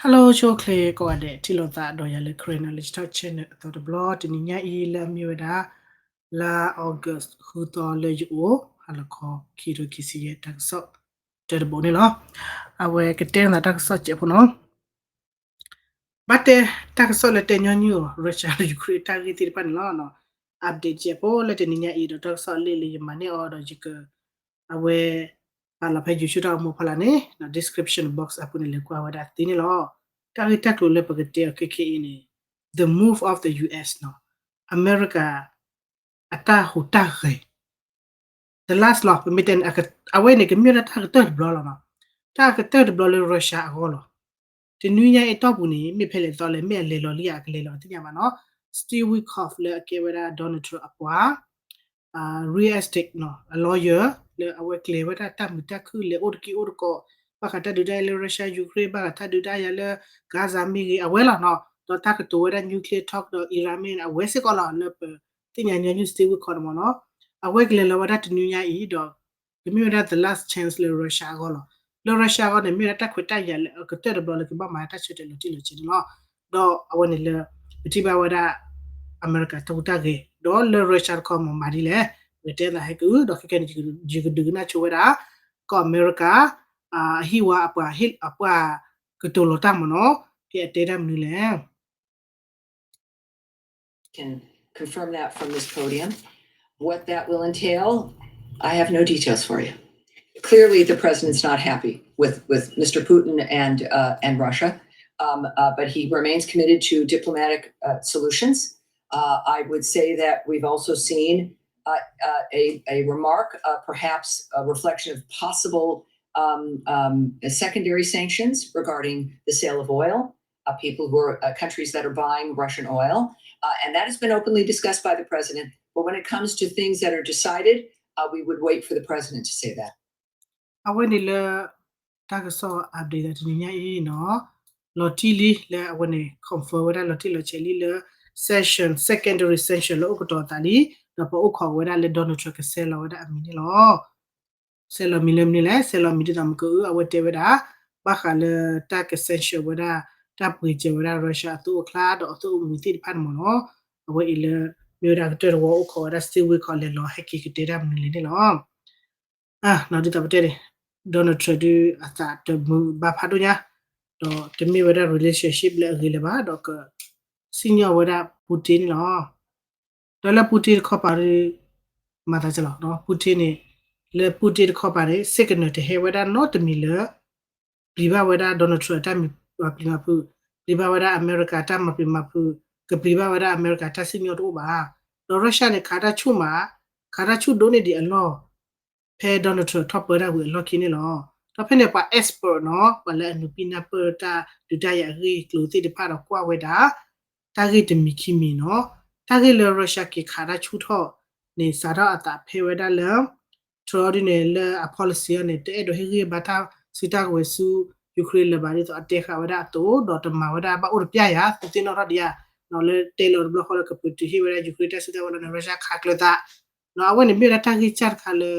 Hello, chocolate ko ade tilo ta do ya le crane le touch ne to the blood ni nya I la mi da la August hu to le yo hala ko kiro kisi ye tak so ter bo ni lo awe ke ten na tak so che po no bate tak so le te nyo nyo Russia le Ukraine ta gi tir pan lo no update che po le te ni nya I do tak so le mane o do jike awe ala page you should have mo pala ne na description box apuni le kwa wada tini lo tari taklo le pagate keke ini the move of the US no America ata hutare the last law permitten awe ne kemira ta third blow no ta third blow le Russia agolo the new year etopuni mi pele to le me le lo liya kle lo tinya ma no Steve Witkoff le ke wada Donald Trump apwa real estate no a lawyer le awe kle wada tamuta ku le orki orko baka ta duda le Russia Ukraine baka ta duda ya le Gaza mi awe la no to ta to wada nuclear talk do Iran awe se ko la le pe tinya nya new stay with ko mo no awe kle le wada tu nya I do mi wada the last chance le Russia go lo le Russia go ne mi ta kweta ya le ko te do le ba ma ta chete le ti le chi no do awe ne le ti ba wada America to ta ge do le Russia ko mo mari le wete la he ku do ke ni ji du na chu wada ko America hiwa apa hil apa ke to lo ta mo no ke te dam ni le can confirm that from this podium. What that will entail, I have no details for you. Clearly, the president's not happy with Mr. Putin and Russia, but he remains committed to diplomatic solutions. I would say that we've also seen a remark, perhaps a reflection of possible secondary sanctions regarding the sale of oil, people who are countries that are buying Russian oil. And that has been openly discussed by the president. But when it comes to things that are decided, we would wait for the president to say that. awe ni le ta ke so update ni nya I no lo ti li le awe ne confirm wada lo ti lo che li le session secondary session lo ko to ta li do po ko wada le Donald Trump ke se lo wada ami ni lo se lo mi le mi le se lo mi di tam ko awe te wada ba kha le ta ke session wada ta pwe che wada Russia to kla do to mi ti pan mo no awe I le mi wada ke to wo ko wada still we call le lo he ki ke te dam ni le lo na di ta te Donald Trump du ata te ba pha do nya do te mi wada relationship le agi le ba do ka senior wada Putin lo do la Putin ko pa ri ma ta chalo no Putin ni le Putin ko pa ri signal te he wada no te mi le pri ba wada Donald Trump ta mi pa pri ma pu pri ba wada America ta ma pri ma pu ke pri ba wada America ta senior do ba do Russia ne kha ta chu ma kha ta chu do ne di a law pe Donald Trump top wada wi lo ki ni lo to phe ne pa expert no pa le nu pi na per ta du ta ya ri klo ti de pa do kwa wada ta ri de mi ki mi no ta ri le Russia ki kha ta chu tho ne sa da ata phe wada le tro di ne le a policy ne te do he ri ba ta si ta we su Ukraine le ba ri to ate kha wada to do ta ma wada ba ur pya ya ti no ra dia no le Taylor block ko ke pu ti hi wada Ukraine ta si ta wada Russia kha klo ta no awen ne mi ra ta ri chat kha le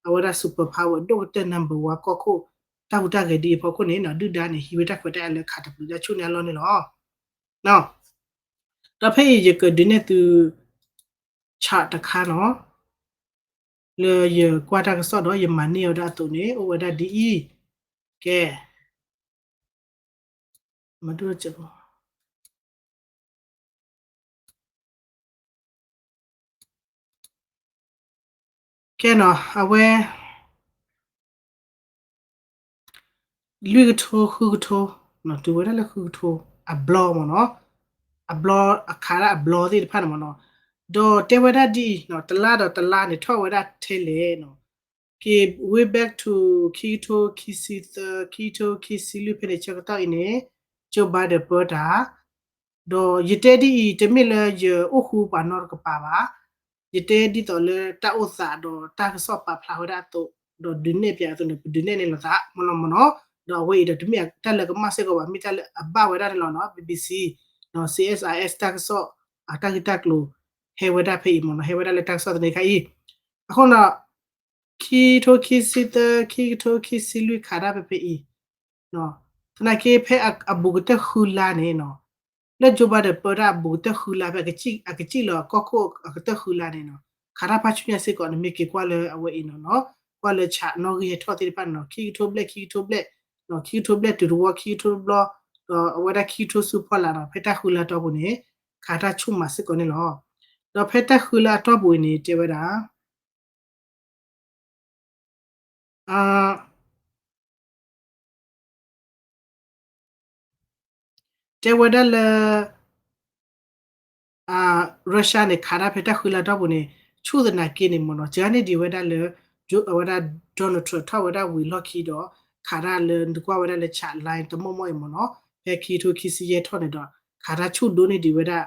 awara super power do te number wa ko ko ta uta ge di pho ko ne na du da ne hi weta kweta le kha ta pu ja chu ne lo ne lo no ta phe ye ke di ne tu cha ta kha no le ye kwa ta so do ye ma ne yo da to ne o wa da di i ke ma du che ko ke no awe lui ke tho khu tho no tu wa da le khu tho a blow mo no a blow a kara a blow di pa mo no do te wa da di no tala ni tho wa da the le no ke way back to keto kisilu pene chakta ine choba de pota do yite di te mile je ohu pa nor ka pa ba yite di to le ta usa do ta so pa phla hoda to do dinne pya to ne dinne ne la ta mono do we de mi ta le ka ma se ko ba mi ta le ba we da no BBC no CSIS ta so ata kita klo he we da phe mo no he we da le ta so de kai အခုတော့ခီထိုခီစီတခီထိုခီစီလူခါရပပေနော် na ke phe abu te khula ne no le joba de pera abu te khula ba ke chi lo ko te khula ne no khara pa chunya se ko ne me ke kwa le awe ino no kwa le cha no ye tho ti pa no ki to black no ki to black to wo ki to blo wada ki to su pa la no phe ta khula to bu ne khata chu ma se ko ne lo do phe ta khula to bu ne te wada te wada le Russia နဲ့ခါရဖက်တက်ခွေလာတော့ဘူးနေချို့ဒနာကိနေမနော်ဂျာနေဒီဝဒါလေဂျိုဝဒါဒေါနယ်ထရထဝဒါဝီလော့ခီတော့ခါရလေဒကွာဝဒါလေချာလိုင်းတမမွိမနော်ဖက်ခီထိုခီစီရဲထော်နေတော့ခါရချို့ဒိုနေဒီဝဒါ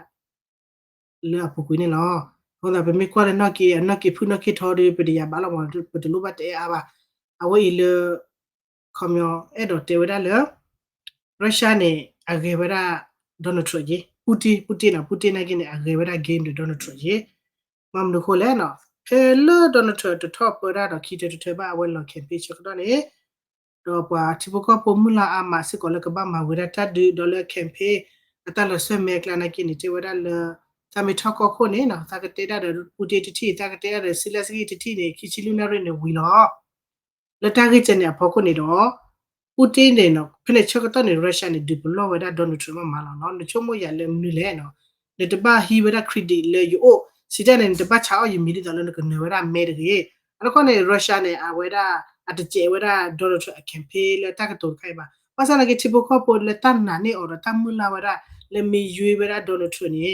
လေအပကွေးနေလောဟောလာပဲမေကွာလေနော်ကီနော်ကီဖုနော်ကီထော်ဒီပဒီယာဘာလောမပဒလူဘတ်အေအာဘာအဝေးလေခမယောအဲ့တော့တေဝဒါလေရုရှားနဲ့အဂေဝဒါဒေါနယ်ထရကြီးPutin na gini agwera game de Donald Trump ye mam no khole no hello Donald Trump to top da do khite to ba wel no campaign chok do ne do pa tipo ko pomula ama se ko le ka ba ma wera ta de dollar campaign ata lo se me kla na gini te wera le ta me thok ko ne no ta ka te da de Putin ti ta ka te da silas gi ti ne ki chi lu na re ne wi lo le ta gi chen ne pho ko ne do Putin နေနော်ဖနဲ့ချက်ကတော့နေရုရှားနေဒီဘလော့ဝဒါဒေါ်နယ်ထရမမာလာနော်နချုံမရလဲမနလဲနော်လေတပါဟီဝဒါခရစ်ဒီလေယိုစီတဲ့နေတပါချောင်းယမီဒီတော်လည်းကနေဝဒါမဲတကြီးအဲ့ခေါနေရုရှားနေအဝဒါအတကျေဝဒါဒေါ်နယ်ထရကမ်ပေးလေတကတော်ခိုင်ပါပါစနာကေချိဘခေါပေါ်လေတန်နာနေအော်တမူလာဝဒါလေမီယွေဝဒါဒေါ်နယ်ထရနေ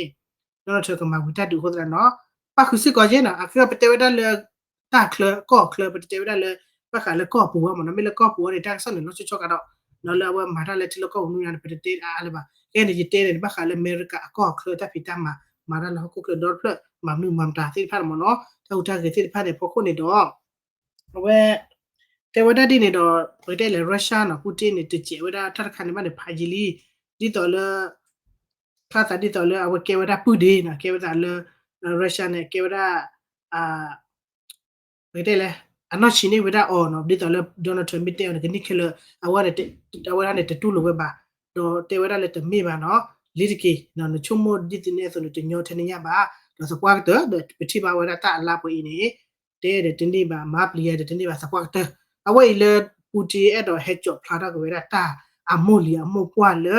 ဒေါ်နယ်ထရကမှာဝတာဒူခေါ်တယ်နော်ပါခုစီကောကျနော်အခါပတေဝဒါလေတာကလကောကလပတေဝဒါလေပါခါလေကောပူဝမနော်မေလေကောပူရတဲ့ဆန်နော်ချောကတော့နော်လာဝမာတာလက်တလကောနူရပတေအားလပါကဲနေကြတဲ့ဘာခါလေအမေရိကအကောကလတာဖီတမှာမာရလာခုကဒေါ်ဖလမမ်နူမမ်တာသိဖတ်မနော်ထောက်တာကသိဖတ်တဲ့ဖို့ခုနေတော့ဝဲတေဝဒဒီနေတော့ဘယ်တဲ့လေရုရှားနော်ပူတင်နေတကြဝဒထက်ခါနေမနေဖာဂျီလီဒီတော်လဖာတာဒီတော်လအဝကေဝဒပူဒီနော်ကေဝဒလရုရှားနဲ့ကေဝဒအာဘယ်တဲ့လဲအနော်ချင်းနေဝဒအော်နော်ဒီတော်လဒေါ်နယ်ထရမ့်တဲ့ကနိခလအဝရတဲ့အဝရနဲ့တူလို့ပဲပါတော့တေဝဒလက်တမေပါနော်လီတကီနော်ချုံမဒီတနေဆိုလို့တညောထနေရပါတော့စပွားတော့ပတိပါဝရတာအလားပွေးနေတဲ့တင်းနေပါမပလီရတဲ့တင်းနေပါစပွားတော့အဝဲလေပူတီအဲ့တော့ဟက်ကျော်ဖလာတာကိုရတာအမိုလီအမိုပွားလေ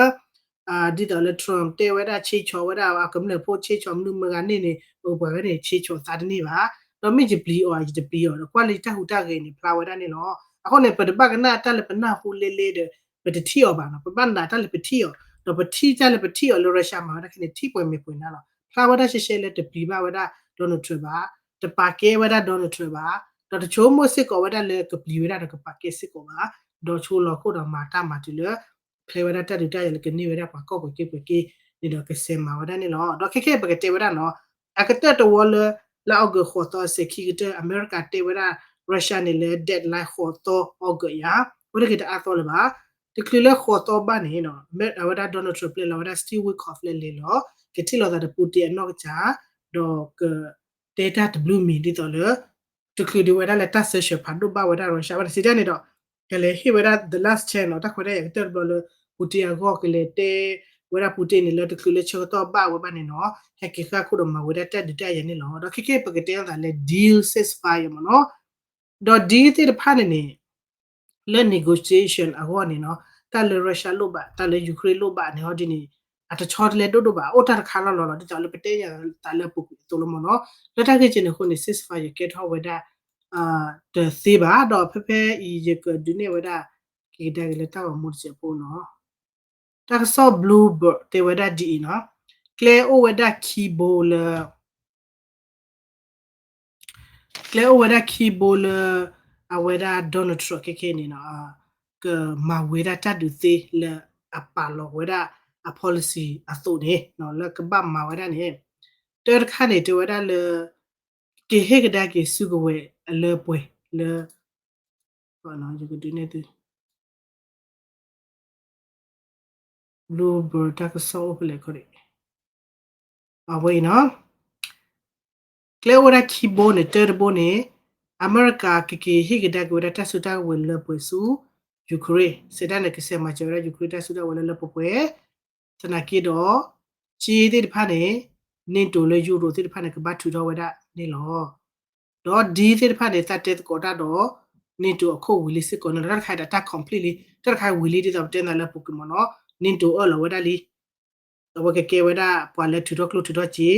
ဒီတော်လက်ထရမ်တေဝဒချီချောဝဒအကမလေပိုချီချောမလူမကနေနေဟိုဘယ်ကနေချီချောစာတနေပါတော့မိဂျပလီအော်ဂျပလီအော်ကွာလီတာဟူတာကေနေဖလာဝဒနေနော်အခုနေပဒဘကနာတလည်းပနာဟူလေလေတဲ့ပတတိယောပါနော်ပပန်နာတလည်းပတိယောတော့ပတိကြလည်းပတိယောလိုရရှာမှာတခနေတိပွဲမေပွင့်နာတော့ဖလာဝဒရှေရှေလက်တပလီပါဝဒဒေါ်နယ်ထရပါတပါကေဝဒဒေါ်နယ်ထရပါတော့တချိုးမစစ်ကောဝဒလည်းကပလီဝဒကပါကေစစ်ကောပါတော့ချိုးလောခုတော့မာတာမာတူလေဖလေဝဒတက်တူတက်ရလည်းကနေဝဒပါကောက်ကိုကေပကေနေတော့ကစင်မာဝဒနေလောတော့ခေခေပကတေဝဒနော်အကတက်တော်လလာအောက်ကိုခေါ်တော့စခိကအမေရိကတေဝဒရုရှားနေလေ deadline ခေါ်တော့အောက်ကရဘယ်ကအတော်လဲပါတကယ်လေခေါ်တော့ဘာနေနော်ဝဒဒေါ်နယ်ထရပလေဝဒစတီဝီကော့ဖလေလေလောကတိလောတဲ့ပူတီအနောက်ချာတော့က data w မီဒီတော့လေတကယ်ဒီဝဒလက်တဆရှဖတ်တော့ဘာဝဒရုရှားဝဒစီတဲ့နေတော့ကလေဟိဝဒ the last channel တခွဲတဲ့တက်ဘလပူတီအကောကလေတေဝဒပူတီနေလေတကယ်လေချောတော့ဘာဝဘာနေနော်ဟက်ကခခုတော့မဝဒတက်တဲ့ရနေလောတော့ခေပကတဲ့ကလေ deal ceasefire မနော်တော့ deal တဲ့ဖာနေနေလေ negotiation အကောနေနော်တလေရုရှားလို့ပါတလေယူကရိန်းလို့ပါနေဟောဒီနေအတချောတလေတို့ပါအိုတာခါလောလောတကြောလေပတေးရတလေပုတူလို့မနော်လက်ထက်ချင်းခုနေ ceasefire ကဲထောဝဒတသေးပါတော့ဖဖေဤရကဒီနေဝဒကေတကလေတောက်မှုစပို့နော်တက်ဆော့ bluebird တေဝဒဒီနော် clear over the keyboard clear over the keyboard aweda donald trump ke ni na ke ma weda ta du te le apalo weda a policy a so ne no le ke ba ma weda ne ter kha ne te weda le ke he ke da ke su ko we le pwe le ko no ju ke ne te bluebird ta ke so le ko re a we no clear over the keyboard ne ter bo ne America ke higda go data suta will pwesu Ukraine စစ်တပ်နဲ့ကစမှာကျော်ရ Ukraine တက်စုတဲ့ဝလဲလပပွဲတနာကီတော့ချီတဲ့ဖာနေနင်တိုလေယူရိုတဲ့ဖာနေကဘတ်ထူတော့ဝဒနေလောတော့ဒီတဲ့ဖာနေတတ်တဲ့ကောတာတော့နင်တိုအခုဝီလီစစ်ကောနရခိုင်တာ completely တက်ခိုင်ဝီလီတဲ့တဲ့နာလပိုကီမနော်နင်တိုအလောဝဒလီတော့ကေဝဒပွာလက်ထူတော့ကလို့ထူတော့ချီ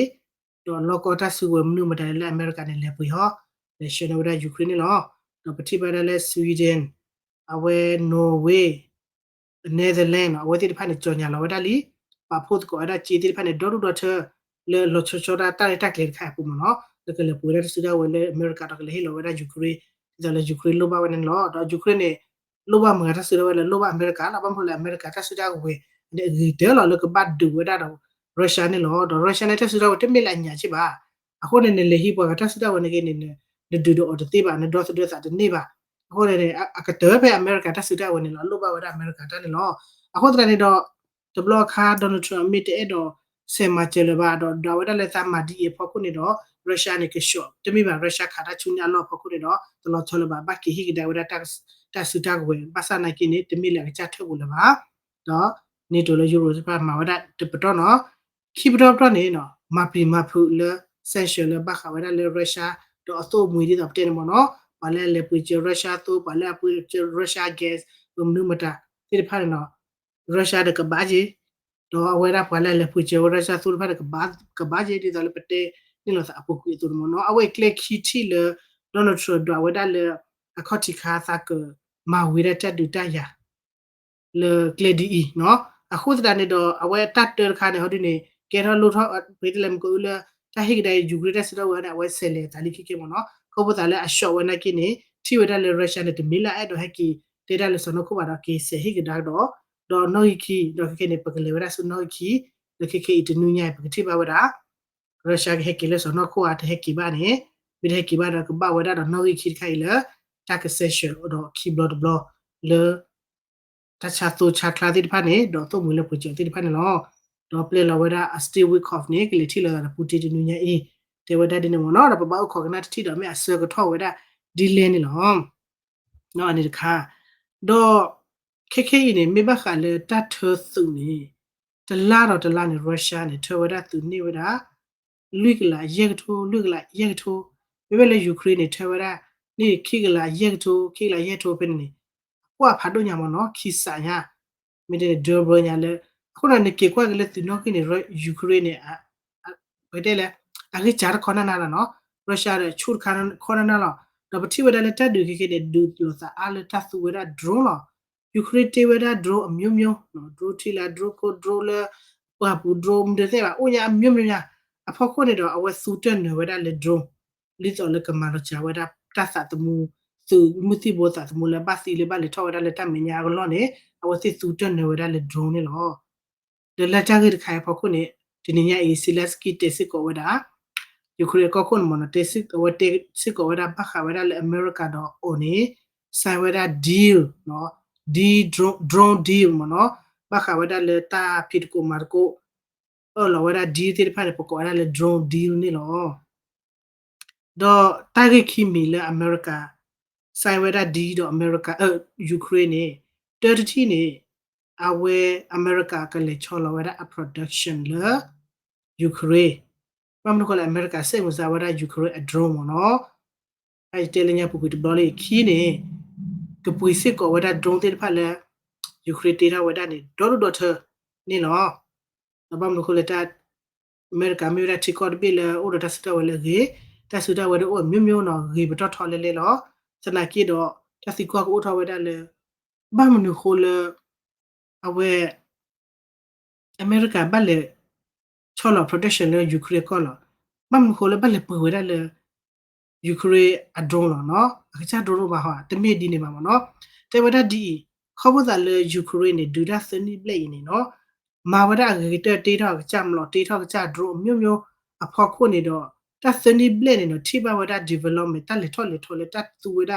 တော့လောကောတာစုဝမနုမတယ်လေအမေရိကန်နဲ့လေပွေဟောလေရှင်ဝဒယူကရိန်းလောတော့ပတိပါဒလေဆွီဒင်အဝဲနော်ဝေးNetherlands အဝဲတိဖာနေကြော်ညာလောဝဒလီပါဖို့ကောအဲ့ဒါချီတိဖာနေဒေါ်ဒေါ်ချာလေလောချချတာတိုက်တက်လေခိုင်ပူမနော်တကယ်လေပူရစူဒါဝဲလေအမေရိကန်တကယ်လေလောဝဒယူကရိန်းဒါလေယူကရိန်းလိုပါဝနေလောတော့ယူကရိန်းနေလိုပါမငါတဆူဝဲလေလိုပါအမေရိကန်လာပါမဟုတ်လေအမေရိကန်တဆူဒါဝဲဒီတဲလောလကဘတ်ဒူဝဒါတော့ရုရှားနေလောတော့ရုရှားနဲ့တဆူဒါဝဲတမိလိုက်ညာချစ်ပါအခုနေလေဟိပေါ်ကတဆူဒါဝဲနေကနေနေဒူဒိုအော်တေပါနေဒေါ်ဆူဒါစာနေပါအခုနေအကတဲပဲအမေရိကန်တဆူဒါဝဲနေလောလိုပါဝဒါအမေရိကန်တနေလောအခုတည်းတော့ဒဘလခါဒေါ်နယ်ထရမ့်မီတဲ့တော့ဆေမချေလဘာတော့ဒါဝဒလက်သမဒီဖခုနေတော့ရုရှားနေကရှော့တမိပါရုရှားခါတာချူညာလောဖခုနေတော့တလောချလဘာဘကီဟိကဒါဝဒတက်စူတာကိုပါစနာကိနေတမိလည်းချထုတ်ဘူးလပါတော့နေတိုလယူရိုစပါမှာဝဒတပတော့နော်ခိပတော့နေနော်မပီမဖူလဆန်ရှယ်လဘခဝဒလေရုရှားတော့အစိုးမွေးတဲ့တဲ့မနော်ဘာလဲလေပူချရုရှားတော့ဘာလဲပူချရုရှားဂက်စ်ဘုံနုမတာဒီဖာနော်ရုရှား的ကဘာကြီးတော့အဝဲရပွာလဲလေပူချေရုရှားသူဖာကဘာကြီးဒီတော့ပတေနီလောအပုကွေတူမနော်အဝဲကလက်ခီတီလေဒေါ်နယ်ထရတော့ဝဲဒါလေအခေါတိခါသကမာဝီရတက်ဒူတယာလေကလေဒီနော်အခုတည်းတော့အဝဲတတ်တယ်ခါနေဟောဒီနေကဲတော့လို့တော့ဘေးတလမ်ကိုလေတဟိကတဲ့ယူဂရတက်စတော့ဝဲအဝဲဆဲလေဒါလိခိကေမနော်ခေါပတာလေအရှော့ဝဲနေကိနေတီဝဲဒါလေရုရှားနဲ့တမီလာအဲ့တော့ဟက်ကီတေဒါလေစနခုပါတော့ကေဆေဟိကဒါတော့တော့နိုခီတော့ခေနေပကလေဝရဆုနိုခီလခေခေတနူညာပကတိပါဝရရုရှားဟက်ကီလေစနခုအတဟက်ကီပါနေမိဟက်ကီပါတော့ကပါဝရတော့နိုခီခိုင်လေတက်ဆက်ရှင်တော့ခီဘလော့ဘလော့လေတချာတူချာကလာတိဖာနေတော့တော့မူလေပူချတိဖာနေလောတော့ပလေလာဝရအစတီဝီကော့ဖ်နေကလေတီလာပူတီတနူညာအေတေဝဒဒီနေမနော်တော့ပပောက်ခေါကနာတီတော့မြအဆွေကထောဝရဒီလင်းနေလောနော်အနေတခါတော့ခေနေမေဘခါလေတတ်ထသုနေတလာတော့တလာနေရုရှားနေထဝဒသူနေဝဒလွိကလာယေကထိုလွိကလာယေကထိုမေဘလေယူကရိန်းနေထဝဒနေခိကလာယေကထိုခိလာယေထိုပင်နေကွာဖာတော့ညာမနော်ခိစာညာမေတဲ့ဒဘညာလေခုနနေကေကွာကလေသူနော်ကိနေယူကရိန်းနေဘယ်တဲ့လေအခုဂျာခနနာနော်ရုရှားရဲ့ချူခါခနနာလားတော့ပတိဝဒလေတက်ဒူခိတဲ့ဒူလို့စာအားလေတသူဝဒဒရုန်းလားယူကရိန်းတေဝဒဒရိုအမျိုးမျိုးနော်ဒရိုတီလာဒရိုကိုဒရိုလာဘာပူဒရိုမတဲ့ပါအိုညာအမျိုးမျိုးအဖောက်ခွနေတော့အဝဲစူတက်နေဝဒလေဒရိုလီတော်လေကမာလချဝဒတသတမူသူမတိဘောတသမူလပါစီလေပါလေထောဝဒလေတမညာကလောနေအဝဲစူတက်နေဝဒလေဒရိုနေလောဒလချာဂိခိုင်ဖောက်ခွနေဒီညအေစီလက်စကီတေစစ်ကောဝဒယူကရိန်းကောခွန်မနတေစစ်ဝတေစစ်ကောဝဒဘခဝဒလေအမေရိကတော့အိုနေဆိုင်ဝဒဒီလ်နော်ဒီdrone deal မနော်ဘာခဝဒါလေတာဖြစ်ကိုမာကိုအော်လောဝဒါဒီတိဖာပကိုဒါလေ drone deal နေလောတော့တာဂိခိမီလေအမေရိကဆိုင်ဝဒါဒီတော့အမေရိကယူကရိန်းနေတော်တီနေအဝဲအမေရိကကလေချောလောဝဒါ production လေယူကရိန်းဘာမလို့ကလေအမေရိကစေမစားဝဒါယူကရိန်း drone မနော်အဲ့တဲလညာပူပူတဘလေးခီးနေကပွေစစ်ကောဝဒဒုံတေဖာလေယူကရိန်းတေရာဝဒနေဒေါ်ဒေါ်ထနေလောအဘမလို့ခလက်တာအမေရိကန်မြို့ရတီကော့ဘီလေအိုဒတာစတဝလေကြီးတဆူတဝဒအိုမြို့မြို့နော်ကြီးဘတော်ထော်လေလေလောစနာကီတော့တစီကောကိုထော်ဝဒလေဘာမလို့ခလေအဝဲအမေရိကန်ဘလေချောလော protection လေယူကရိန်းကောလောဘာမလို့ခလေဘလေပွေဝဒလေယူကရိန်းအဒရုန်းလောနော်အခါဒရုန်းဘာဟာတမိဒီနေမှာမနော်တေဝဒဒီခေါပဒါလေယူကရိန်းနေဒူဒတ်စနီပလေနေနော်မာဝဒဂေတတေထောက်ကြမလို့တေထောက်ကြဒရုန်းမြို့မြို့အဖော်ခုနေတော့တစနီပလေနေနော်ထိဘဝဒ development တက်လေထော်လေထော်လေတက်သူဝဒ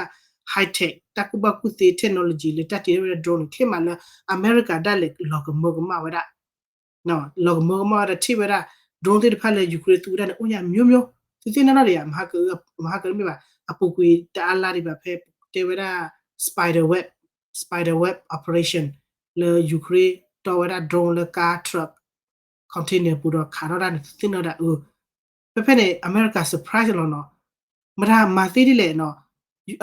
high tech တကုဘကုသေ technology လေတက်တေရ drone ခေမလာအမေရိကဒါလေလောကမောကမဝဒနော်လောကမောကမဝဒထိဝဒ drone တေဖာလေယူကရိန်းသူဝဒအိုညာမြို့မြို့သူတင်နာရမဟာကမိပါအပူကွေတအားလာဒီပါဖဲတေဝဒ spider web spider web operation le Ukraine တော်ဝရ drone le car truck container ပူတော့ခါတော့တာတင်တော့တာဖက်နေ America surprise လို့နော်မထားမသိတယ်လေနော်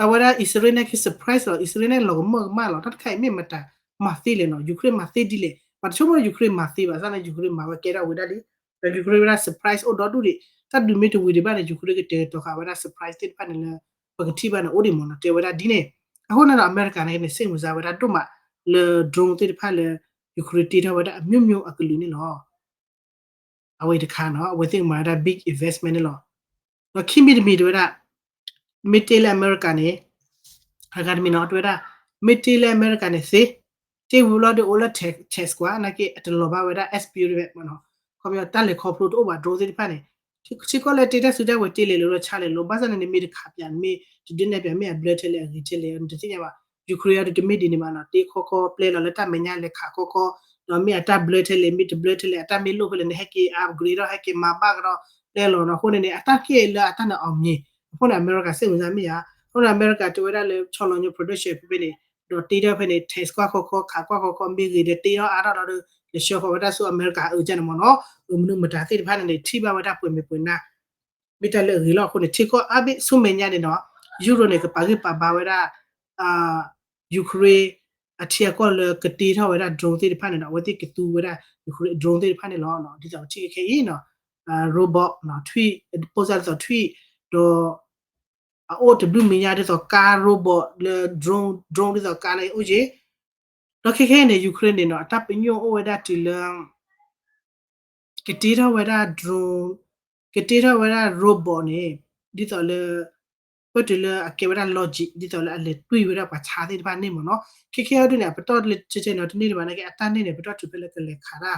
အဝရ Israel နဲ့ surprise လို့ Israel နဲ့လောမလို့တတ်ခိုင်မြမတာမသိလေနော် Ukraine မသိတယ်လေဘာချို့မ Ukraine မသိပါစတဲ့ Ukraine မှာပဲကဲတော့ဝဒတယ် Ukraine က surprise တော့တူတယ်တတ်ဒူမီတူဝီဒီပါနဲ့ Ukraine ကတဲတော့ခါဝရ surprise တစ်ဖက်နေလေပကတိပါနဲ့ OD မနော်တဲဝဒဒီနေအခုနော် America နဲ့စိတ်ဝင်စားဝဒတို့မှာle drone တစ်ဖက်လေ Ukraine တီတော့ဝဒအမျိုးအကလူနေနော်အဝေးတခါနော်အဝေးသိမှာဒါ big investment နော်တော့ခိမီတမီတို့က Middle America နဲ့အကဒမီနော်တို့က Middle America နဲ့စေတေဝလာတို့ all test ကွာနကေအတလောပါဝဒ SPU ပဲမနော်ခေါ်ပြတက်လေခေါ်ဖလို့တို့ဘာ drone တစ်ဖက်နေချီကောလေတေတဆူတဲ့ဝတေလေလို့ချလေလို့ဘာစနေမီတခါပြန်မီဒီနေ့ပြန်မီ blood လေအကြီးလေတတိယပါယူကရိန်းတမီဒီနေမှာနော်တေခေါ် play လို့လက်တမညာလေခါခေါ်နော်မီအတာ blood လေမီ blood လေအတာမီလို့ဖလေနေဟက်ကီ upgrade တော့ဟက်ကီမှာပါကတော့လဲလို့နော်ခုနေအတာကေလာအတာနော်အောင်မြင်ခုနေ America စိတ်ဝင်စားမိရခုနေ America တွေ့ရလေချော်လုံးည production ပြပြနေတော့တေတော့ဖနေ test ကွာခေါ်ခါကွာခေါ်မီကြီးတေတော့အားတော့လေရှောခေါ်တာဆို America အကြတယ်မနော်မနုမတာတိဖာနေထိပါဝတာပွင့်ပွင့်နာမိတလေရီလောက်ခုနေချီကောအဘိဆုမညာနေနော်ယူရိုနေကပါကိပါဘာဝတာယူကရိန်းအထီကောလကတိထောဝတာ drone တိဖာနေတော့ဝတိကတူဝတာယူကရိန်း drone တိဖာနေလောနော်ဒီကြောင့်ချီခေရင်နော်robot နော်ထွီပေါ်စားတော့ထွီတော့အိုတဘလူမညာတဲ့ဆို car robot လေ drone ဒီဆိုကာနေဦးကြီးတော့ခေနေယူကရိန်းနေနော်အတပ်ပညိုဝတာတီလကတိထောဝတာ drone ကတိထောဝတာ robot နေဒီဆိုလေပတ်တယ်အကေဝရ logic ဒီတော့လေတွေ့ရပါချာတဲ့ဘာနေမနော်ခေခေရတဲ့ပတော့လေချေချေနော်တနေ့ဒီမှာလည်းအတန်းနေပတော့သူပဲလေကလေခါရာ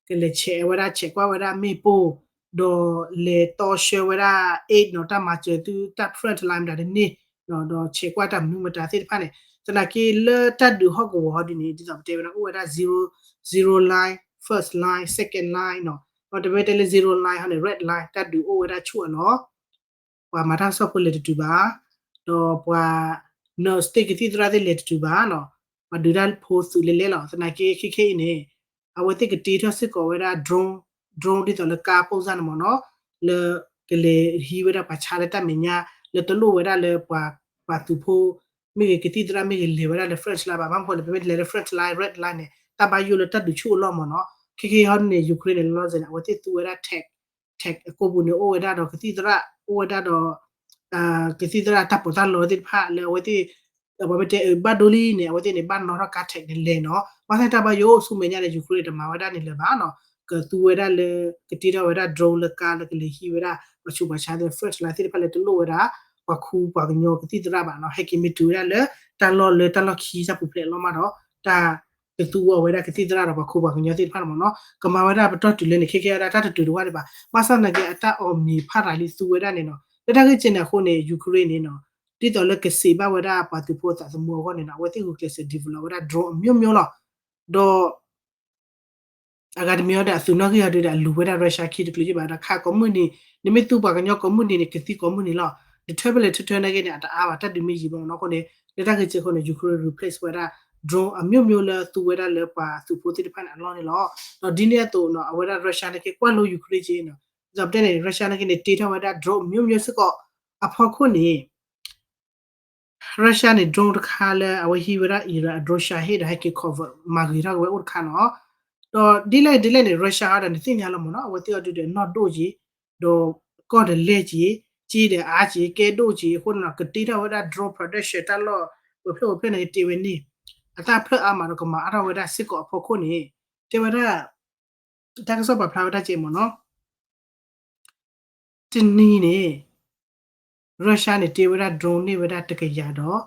ကလေချေဝရချေကွာဝရမေပိုဒိုလေတော့ရှေဝရ8နော်တမချေသူတပ် front line တာနေနော်တော့ချေကွာတမှုမတာစိဖာနေစနာကီလေတတ်ဒူဟော့ကိုဟောဒီနေဒီတော့တေဝရဥဝရ0 line first line second line နော်တော့တပဲတလေ0 line ဟာနေ red line တတ်ဒူဥဝရချူနော်ว่ามาทางซอกเลยတူပါတော့ပွာ no stick တိတရတဲ့လေတူပါနော်မဒူရန်ဖိုးစုလေလေလောစနာကေခိခိနေအဝတိကတီထစစ်ကောဝဲတာ drone ဒီတော့လကာပုံစံမနော်လေကလေဟီဝဲတာပချာရတဲ့မညာလေတလို့ဝဲတာလေပွာသူဖိုးမိကတိတရမိကလေဝဲတာလေ French လာပါမဖို့လေပဲလေ French line red line နဲ့တပါယူလေတတူချူလောမနော်ခိခိဟောနေယူကရိန်းလောစင်အဝတိသူဝဲတာ tech ကိုဘူးနေအိုဝဲတာတော့ကတိတရအိုဝဲတာတော့ကစီတရာတပ်ပေါ်တလို့တိဖာလေဝတိဘာပဲတဲ့ဘတ်ဒိုလီနေဝတိနေဘတ်နော်ကတ်တဲ့လေနော်ဘာသာတဘယိုဆုမညာတဲ့ယူကရိန်းတမဝဒနေလေဘာနော်ကသူဝဲတာလေကတိရဝဲတာ drone လေကာလေလေဟီဝဲတာမချူပါချာတဲ့ first line တိဖာလေတလို့ဝဲတာပခုပါကညောကတိတရပါနော်ဟက်ကီမီတူရလေတလောလေတလောခီစပူပလေလောမတော့တာကသူဝဲတာကတိတရတော့ပခုပါကညောတိဖာမနော်ကမဝဲတာပတော့တူလေနေခေခေရတာတတူတူဝါဒီပါမဆန်နကေအတအော်မီဖာရိုင်လီသူဝဲတာနေနော်တတကချင်တဲ့ခုနေယူကရိန်းနေနော်တိတော်လက်ကစီဘဝဒပါတူပိုတာစမောကနေနော်ဝတိကိုကစ develop ဝဒ drone မျိုးလားတော့အကဒမီယဒသုနခိရတဲ့လူဝဒရုရှားခိတကလေးပါတာခါ community နိမိတူပါကညော community နေကတိ community လားဒီ tablet ထွန်းနေကနေအတာအားပါတတ်ဒီမီကြီးပေါ့နော်ခုနေတတကချင်ခုနေယူကရိန်း replace ဝဒ drone အမျိုးလားသူဝဒလဲပါသူပိုတိတဖန်အလောနေလောတော့ဒီနေ့တော့နော်အဝဒရုရှားနေကကွာလို့ယူကရိန်းကြီးနော်ဇပ်တဲ့နေရုရှားကနေတေထားဝဒ drone မျိုးစကောအဖော်ခုနေရုရှားနေ drone တခါလဲအဝဟီဝရအီရာဒရိုရှာဟေဒဟက်ကီ cover မာဂီရာဝဲဥခါနော်တော့ဒီလိုက်နေရုရှားအားတဲ့သိညာလို့မနော်အဝတိအတူတဲ့ not တို့ကြီးတော့ကော့တဲ့လက်ကြီးတဲ့အားကြီးကဲတို့ကြီးခုနကတိထားဝဒ drone production တလို့ဝဖလို့နေတီဝနီအတာဖလအမှာတော့ကမှာအရဝဒစစ်ကောအဖော်ခုနေတေဝဒတက္ကစပဖလာဝဒချေမနော်တင်းနီနေရုရှားနဲ့တေဝရ drone နဲ့ဝဒတကရတော့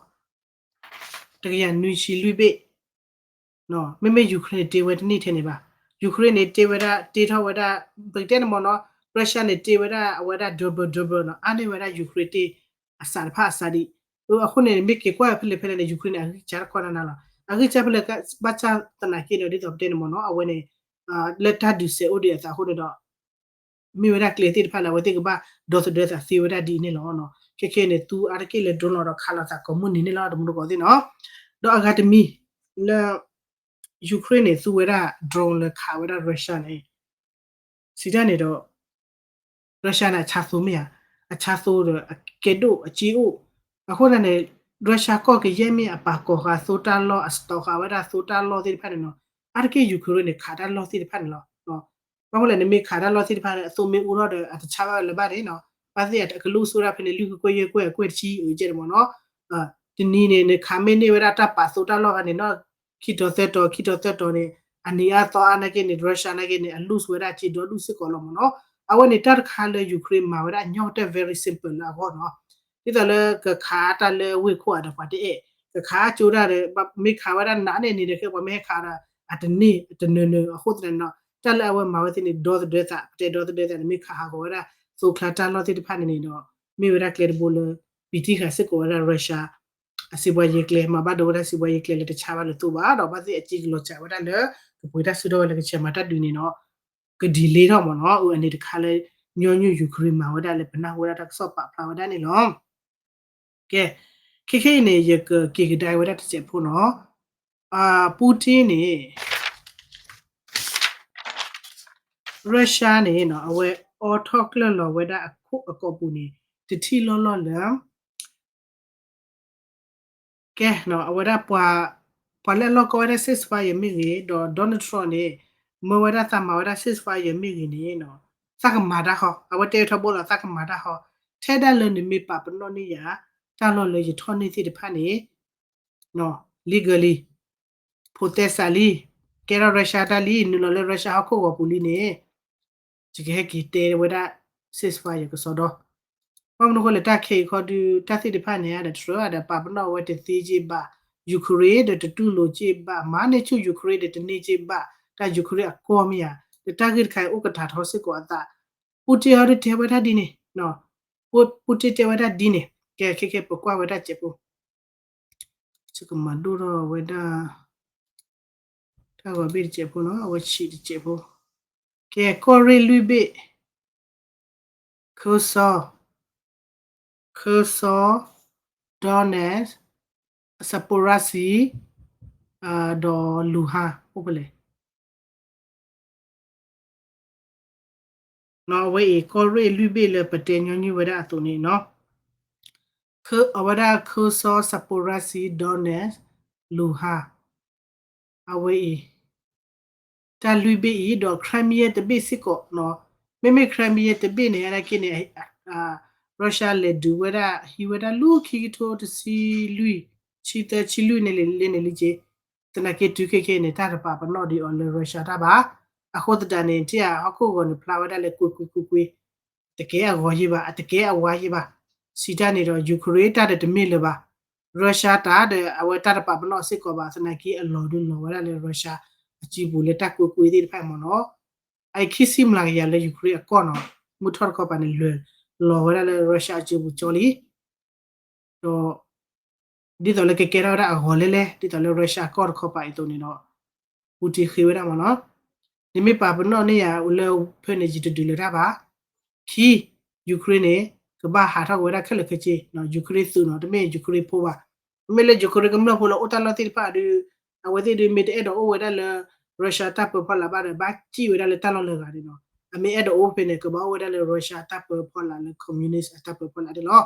တကရနွီရှိလွိပိနော်မေယူကရိန်းတေဝဒနေ့ထနေပါယူကရိန်းနဲ့တေဝရတေထဝဒဗြိတိန်မနော်ရုရှားနဲ့တေဝရဝဒ double နော်အနေဝဒယူကရိန်းတေအစာဖာစာဒီအခုနေမိကေကွာဖလေဖလေနဲ့ယူကရိန်းအချာခွာနာလားအခုချဖလေကဘချာတနာကိနော်ဒီတော့တဲ့မနော်အဝနေလက်ထဒူစေအိုဒီအစာခုတော့မိဝဒကလေတိဖာလာဝတိကဘာဒေါ်စဒေသစီဝဒဒီနေလောနော်ခေခေနေသူအားကေလေဒွန်တော့ခါလာတာကမွန်နေလာတော့မလို့ကောဒီနော် do academy le Ukraine su wera drone le kha wera Russia ne sida ne do Russia na cha so me ya a cha so do ke do a chi o a kho na ne Russia ko ke ye mi a pa ko ga so ta lo a sto ga wera so ta lo ti pha no a ke Ukraine kha da lo ti pha no no ba ko le ne me kha da lo ti pha so me u ro de a cha ba le ba de no ba ti a ke lu so ra phe ne lu ko ye ko chi u je de mo no a ti ni ne kha me ne wera ta pa so ta lo ga ne no ki to set to ne ani a to ana ke ne Russia na ke ne a lu so ra chi do lu sit ko lo mo no a we ne tar kha le Ukraine ma wera nyo te very simple la go no ti da le ka kha ta le we ko da pa ti e ka kha chu da de me kha wera na ne ni de ke ba me kha da a te ni te ne a ho te no ta le we ma we ti ni do de ta te do de ta me kha ha go wera so kha ta lo ti pha ni no me wera ke bo le pi ti kha sit ko wera Russia အစီပွားရေးကလေးမှာဘာတော့လဲစီပွားရေးကလေးလည်းတခြားပါလို့သူပါတော့ဘာစီအကြည့်လို့ချာဝတ်တယ်ကပွေတာဆူတော့လည်းချက်မှာတတ်တူနေတော့ကဒီလေးတော့မနော်ဦးအနေတခါလဲညညယူခရီးမှာဝတ်တယ်ဘနာဝတ်တာဆော့ပါဖလာဝတ်တယ်နော်ကဲခေခေနေရကကေကတိုင်ဝတ်တဲ့ချက်ဖို့နော်ပူတင်နေရုရှားနေနော်အဝဲအော်ထော့ကလလောဝတ်တာအခုအကောပူနေတတိလောလောလမ်ကဲနော်အဝရပွာle lo ko wera 6 mi ge do Donald Trump ne mo wera ta ma wera 6 mi ge ne no sa ka ma da ho awate tho bo la sa ka ma da ho the da le ni mi pa pa no ni ya ta lo le yi thon ni ti de pha ni no legally protestali ke ra Russia da li ni lo le Russia ha ko ko pu li ne ji ge ki te wera 6 ko so do ဘာမလို့ကလေတက်ခေခေါ်ဒီတက်စီတဖက်နေရတဲ့ထရတဲ့ပါပနောဝတ်တသေးကြီးပါယူကရိန်းတဲ့တူလိုကြီးပါမာနေချူယူကရိန်းတဲ့နေကြီးပါတာယူကရိန်းအကောမီယာတဲ့တာဂစ်ခိုင်ဥကထာထောစစ်ကောအတာပူတီရတဲ့တေဝတာဒီနေနော်ပူတီတေဝတာဒီနေကဲခေခေပကွာဝတာချက်ပူစကမဒူရဝတာတာဝဘိချက်ပူနော်ဝချီချက်ပူကဲကောရီလူဘေခိုဆောDonetsk Saporasi ဒေါ်လူဟာဟုတ်ပလေနော်ဝေးကောရီလူဘေလပတေညညဝရအတူနေနော်အဝရခေဆော Saporasi Donetsk လူဟာအဝေးတာလူဘေဒေါ်ခရမီယတပိစစ်ကောနော်မေခရမီယတပိနေရကိနေရုရှားလေဒူဝရဟီဝရလူခီတိုတစီလူချီတချီလူနေလေနေလေချေတနကေတူကေကေနေတာပါပနော့ဒီအော်လေရုရှားတာပါအခုတတန်နေတရအခုကနဖလာဝရလေကွကွတကယ်အဝါကြီးပါတကယ်အဝါကြီးပါစီတနေတော့ယူကရိန်းတာတဲ့မိလေပါရုရှားတာတဲ့အဝဲတာပါပနော့စစ်ကောပါစနကီအလော်ဒူလော်ဝရလေရုရှားအကြည့်ဘူးလေတက်ကွဒီဖိုင်မနော်အိုက်ခိစီမလာရလေယူကရိန်းအကောနော်မူထော်ကောပါနေလွယ်လော်ဝရလေရုရှားချဘူးချောလီတော့ဒီတော့လေကဲရတာအဟောလေလေဒီတော့လေရုရှားကော့ခေါ်ပါအတူနေတော့ပူတီခေဝရမနော်ဒီမိပါပနော်နေရဦးလေဖဲနေကြည့်တူလေတာပါခီယူကရိန်းနေကဘာဟာထောက်ဝရခက်လက်ခချေနော်ယူကရိန်းသူနော်တမေယူကရိန်းဖိုးပါမေလေယူကရိန်းကမလို့ဖိုးလို့အတလာတိပါဒီအဝတိဒီမီတဲ့တော့ဝရလေရုရှားတပ်ပေါ်ဖလာပါဘာကြည့်ဝရလေတလောလေကဒီနော်အမေအဲ့တော့ open ကဘာဝရလေရုရှားတပ်ပေါ်ဖလာလေ communist တပ်ပေါ်ဖလာတယ်နော်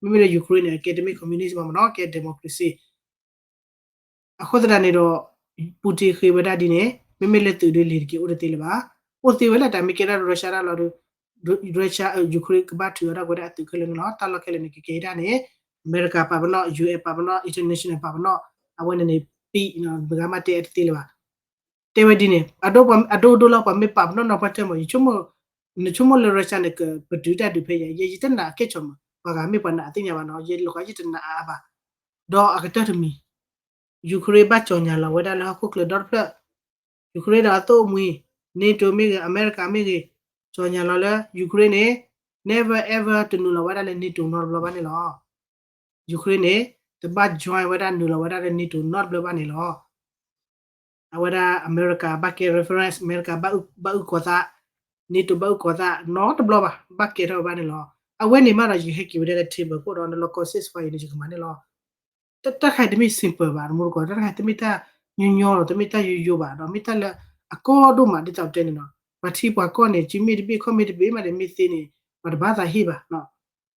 မိမိယူကရိန်း academic communist မှာနော်ကဲ democracy အခုတရနေတော့ပူတီခေဝဒဒီနေမိမိလက်တူတွေလေကီဥရတေလပါပိုတီဝလက်တမီကရရုရှားလာလို့ရုရှားယူကရိန်းကဘာတူရကွာအတူခလနော်တလခလနေကေဒါနေအမေရိကပါဘနော် UA ပါဘနော် international ပါဘနော်အဝနေနေပီနော်ဘဂမတေတေလပါတေဝဒီနေအဒိုဒိုလောက်ပါမေပါဘနော်နော်ပတ်တယ်မချုံမလရုရှားနေကပဒူတာဒူဖေးရေတနာကေချုံဘာကမေပနာအသိညာပါနော်ရေလောကကြီးတနာအပါဒေါ်အကတတမီယူကရိန်းဘတ်ချောညာလာဝဒါလာခုကလဒေါ်ဖက်ယူကရိန်းဒါတော့မွေနေတိုမီအမေရိကမီချောညာလာလဲယူကရိန်းနေ never ever တနူလာဝဒါလဲနေတိုနော်ဘလဘာနေလောယူကရိန်းနေတဘတ် join ဝဒါနူလာဝဒါလဲနေတိုနော်ဘလဘာနေလောအဝဒါအမေရိကဘကေ reference အမေရိကဘာဥကောတာနေတိုဘာဥကောတာ not ဘလဘာဘကေရောဘာနေလောအဝဲနေမှာယူဟက်ကီဝဒါလဲ table ကိုတော့ local 6 file နေချင်မှနေလော ta khai de mi simple ba mo ko ta khai te mi ta nyo lo te mi ta yo ba do mi ta la a ko do ma de ta te ni no ba thi pa ko ne ji mi de bi ko mi de bi ma de mi se ni ba ba za hi ba no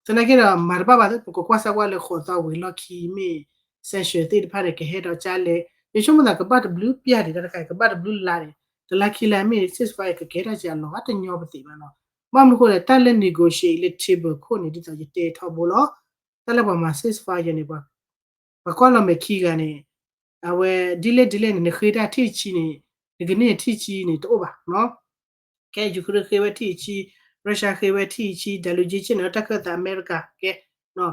te na ke da ma ba ba de ko kwa sa wa le kho ta we lo ki mi se shwe te de pa de ke he do cha le ye shomo da ka ba de blue pia de ta khai ka ba de blue la de de la ki la mi 6 ke ke da ja lo ha te nyo ba ti ba no ma mo ko le ta le negotiate le table ko ni de ta je te tho bo lo ta le ba ma 6 ne ba ba ko lo me ki ga ne awe dile ne khida ti chi ni de ne ti chi ni to ba no ke ju kre khe we ti chi Russia khe we ti chi da lu ji chi no ta ka ta America ke no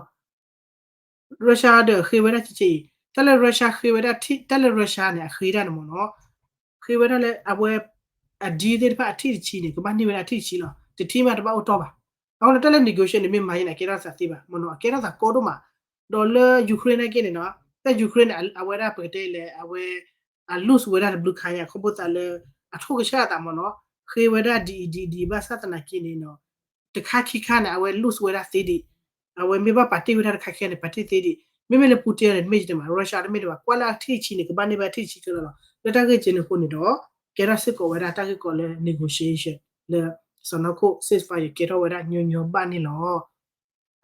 Russia de khe we da chi chi ta le Russia khe we da ti ta le Russia ne khida no no khe we da le awe a di de pa ti chi ni ko ba ni we da ti chi no ti ti ma da ba o to ba awon ta le negotiation ni mi ma yin na ke ra sa ti ba mo no ke ra sa ko do ma do le Ukraine ke ni no ta Ukraine awe da pe te le awe a lose we da blue kanya ko bo ta le a to ke sha ta mo no khe we da di ba sa ta na ki ni no te kha ki kha na awe lose we da ti di awe mi ba party we da kha ke ne party ti di mi me le Putin ne me de ma Russia de me de ba kwala ti chi ni ke ba ne ba ti chi ke lo le ta ke je ne ko ni do ke ra se ko we da ta ke ko le negotiation le so no ko ceasefire ke ro we da nyo ba ni lo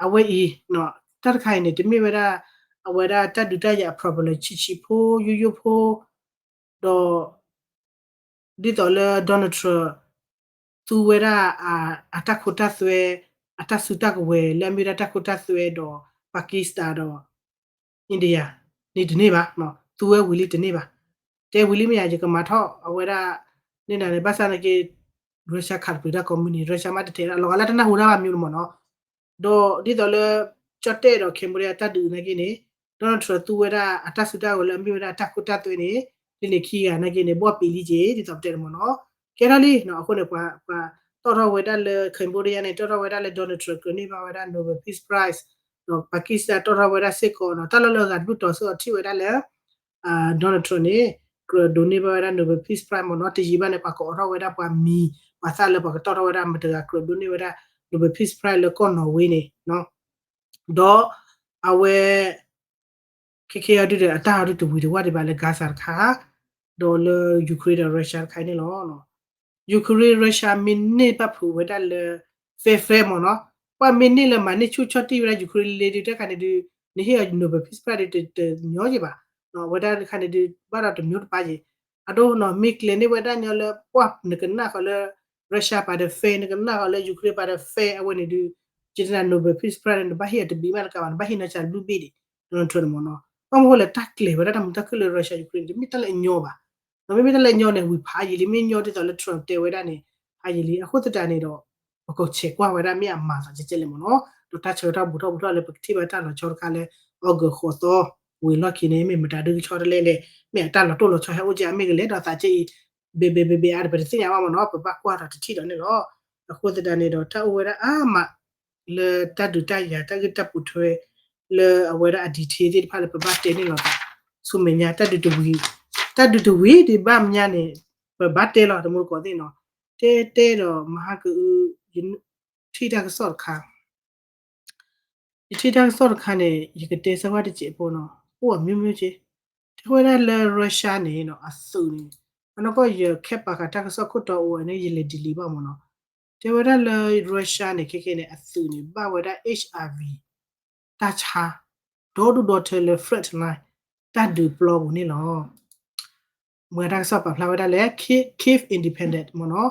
awe I no ta khai ne de me we da awe da ta du ta ya problem chi chi pho yu pho do di to le Donald Trump tu we da ata kota swe ata suta ko we le mi da ta kota swe do Pakistan do India ni de ne ba no tu we wili de ne ba te wili mi ya je ka ma tho awe da ni na ne ba sa na ke Russia khat pi da community Russia ma de te lo la ta na hu da ba mi mo no do di to le chotte do Cambodia ta du na ke ni Donald Trump tu we da ata suta ko le mi da ta kota tu ni ni ki ya na ke ni bo pi li je di to te mo no ke ra li no ko ne pa to we da le Cambodia ne to we da le Donald Trump ko ni ba we da Nobel Peace Prize no Pakistan to we da se ko no ta lo ga du to so ti we da le Donald Trump ne ko do ni ba we da Nobel Peace Prize mo no ti ji ba ne pa ko ro we da pa mi pa sa le pa ko to we da ma ta ko do ni we da Nobel Peace Prize le ko no we ne no do awe ke adu de ata adu to we de wa de ba le Gaza kha do le Ukraine Russia khai ne lo no Ukraine Russia min ne pa phu we da le fe mo no pa min ne le ma ne chu choti we da Ukraine le de ka ne de ni he Nobel Peace Prize de nyo ji ba no we da ka ne de ba da to myo pa ji ado no mik le ne we da nyo le pa ne ka na ka le Russia pa de fe ne ka na ka le Ukraine pa de fe awe ne de ji na Nobel Peace Prize ne ba he de bi ma ka ba he na cha lu bi de don to mo no pa mo le takle we da mu takle Russia Ukraine mi ta le nyo ba no mi ta le nyo ne wi pha ji li mi nyo de to le Trump te we da ne ha ji li a khu ta ta ne do ko che kwa we da mi a ma sa che le mo no to ta che ta bu to le pa ti ba ta no chor ka le og kho to we lo ki ne mi ma ta de chor le le mi ta lo to lo cho ha o ja mi le da ta che be ar ba ti ya ma no pa pa kwa ta ti do ne lo a khu ta ta ne do ta we da a ma le ta du ta ya ta ke ta pu thwe le a we da a di the ti pa le pa ba te ne lo su me nya ta du wi ta du wi di ba mnya ne pa ba te lo to mo ko ti no te do ma ha ku yin thi ta ka so kha thi ta so kha ne yi ke te sa wa de che po no o mi mi che te we da le Russia ne no a su ni ano ko ye khe pa ka ta ka so ko to o ne yi le di li ba mo no te we da le Russia ne ke ne a su ni ba we da HIV ta cha do du do te le fret line ta du plo ni lo เมื่อทักษะปรับพลาวดาและ keep independent มเนาะ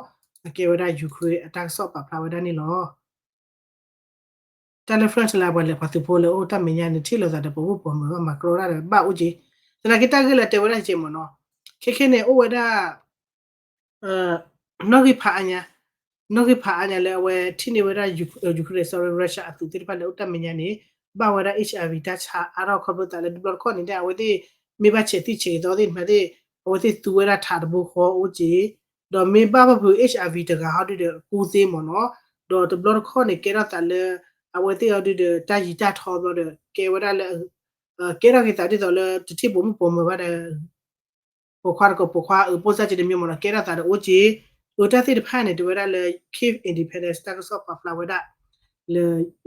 เกวดายูเครนทักษะปรับพลาวดานี่เนาะแต่ละฟรานซ์ลาบันเลปาติโพเลโอตามิญานิทิโลซาเดปบุปมะมาโครราบะอุจิตนะกิตาเกลเตวดาเจมเนาะเคเนโอวดานอกิพาอัญญานอกิพาอัญญาเลเวทินิวดายูเครนซอรัสเซียอะตุติปาเลโอตามิญานิบาวดา HIV ทัชอาราคอบุตาเลดิบลคอนิเดอเวติมีบาเชติเชดอดิมาดิโอติตูเวดาทาดบุคออุจิดอมีบาบบุ HIV ตะกะฮาดิเดกูเซมเนาะดอดิบลคอนิเกราตาเลအဝတိအဒိဒတာဂျီတာထောဘရကေဝရလေကေရကေတာဒီတော်လေတတိဘုံပုံမပါတဲ့ပိုခွာကိုပိုခွာပိုစာချီတမျိုးမနော်ကေရတာအိုချီလိုတာတိတဖာနေတဝရလေ keep independence တာကဆော့ပဖလာဝဒလေ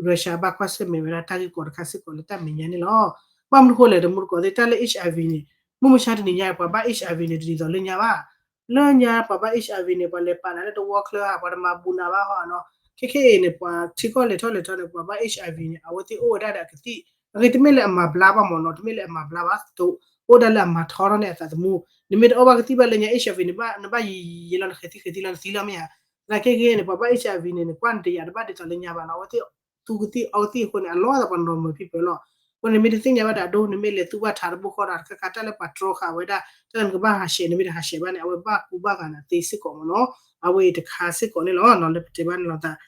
ရုရှားဘခွာစမေဝရတာကြီးကိုခါစစ်ကိုလတာမင်းညနေလော pam ko le de mu ko de ta le HIV ni mu sha de ni nya pa ba HIV ni di do le nya ba le nya pa ba HIV ni pa le pa na le to work la pa ma bu na ba ho no ke ne pa ti ko le to ne pa ba HIV ni a wo ti o da da ke ti ke ti me le ma bla ba mo no ti me le ma bla ba to o da la ma thoro ne ta mu ni me o ba ke ti ba le nya HIV ni ba yi lan ke ti lan ti la me ya la ke ne pa ba HIV ni kwan ti ya ba de to le nya ba na wo ti tu ti o ti ko ne a lo da pa no mo people lo ko ne me ti nya ba da do ne me le tu ba thar bu ko da ka ta le patro ka we da tan ko ba ha she ne me ha she ba ne a we ba ku ba ka na ti si ko mo no a we te kha si ko ne lo no le te ba no ta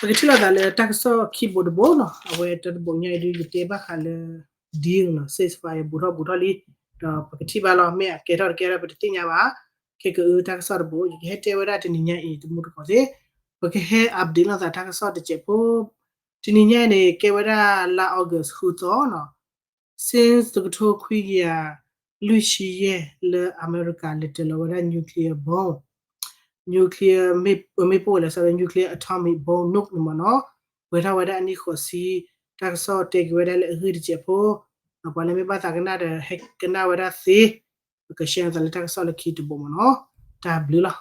Perché la dalle taxo keyboard bono, awe te bonya di te ba khale deal no ceasefire bura li perché ba lo me ke tor ke ra perché nya ba ke taxo bo ke te wera te nya e te mur ko de perché he update na taxo de che po te nya ne ke wera la august hu to no since the to kwi ya lu shi ye le america le te lo wera nuclear bomb nuclear me po la sa nuclear atomic bomb nuk no no weda ani ko si ta so te weda le hu di che po na pa le me ba ta kana de hek kana weda si ka shen ta le ta so le ki to bo no ta blu la